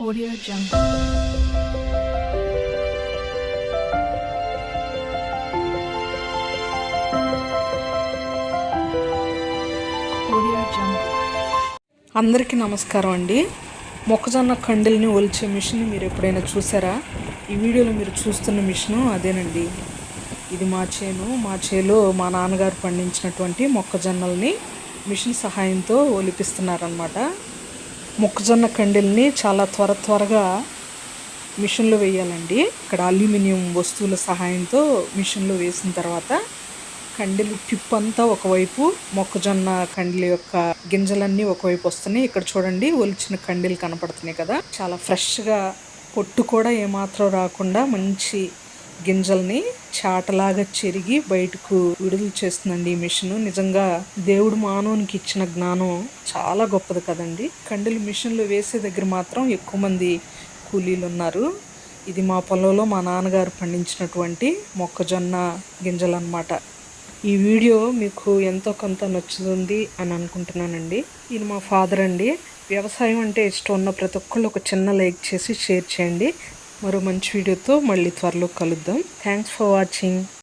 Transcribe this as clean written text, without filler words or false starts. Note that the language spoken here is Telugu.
Audio Jungle. Audio Jungle. అందరికీ నమస్కారం అండి. మొక్కజొన్న కండెల్ని ఒలిచే మిషన్ మీరు ఎప్పుడైనా చూసారా? ఈ వీడియోలో మీరు చూస్తున్న మిషను అదేనండి. ఇది మా చేలో మా నాన్నగారు పండించినటువంటి మొక్కజొన్నల్ని మిషన్ సహాయంతో ఒలిపిస్తున్నారనమాట. మొక్కజొన్న కండెల్ని చాలా త్వరగా మిషన్లో వేయాలండి. ఇక్కడ అల్యూమినియం వస్తువుల సహాయంతో మిషన్లో వేసిన తర్వాత కండెలు టిప్ అంతా ఒకవైపు, మొక్కజొన్న కండెల యొక్క గింజలన్నీ ఒకవైపు వస్తున్నాయి. ఇక్కడ చూడండి, ఒలిచిన కండెలు కనపడుతున్నాయి కదా, చాలా ఫ్రెష్గా, పొట్టు కూడా ఏమాత్రం రాకుండా మంచి గింజల్ని చాటలాగా చెరిగి బయటకు విడుదల చేస్తుందండి ఈ మిషన్. నిజంగా దేవుడు మానవునికి ఇచ్చిన జ్ఞానం చాలా గొప్పది కదండి. కండెలు మిషన్లో వేసే దగ్గర మాత్రం ఎక్కువ మంది కూలీలు ఉన్నారు. ఇది మా పొలంలో మా నాన్నగారు పండించినటువంటి మొక్కజొన్న గింజలు అన్నమాట. ఈ వీడియో మీకు ఎంతో కొంత నచ్చుతుంది అని అనుకుంటున్నానండి. ఈయన మా ఫాదర్ అండి. వ్యవసాయం అంటే ఇష్టం ఉన్న ప్రతి ఒక్కళ్ళు ఒక చిన్న లైక్ చేసి షేర్ చేయండి. మరో మంచి వీడియోతో మళ్ళీ త్వరలో కలుద్దాం. Thanks for watching.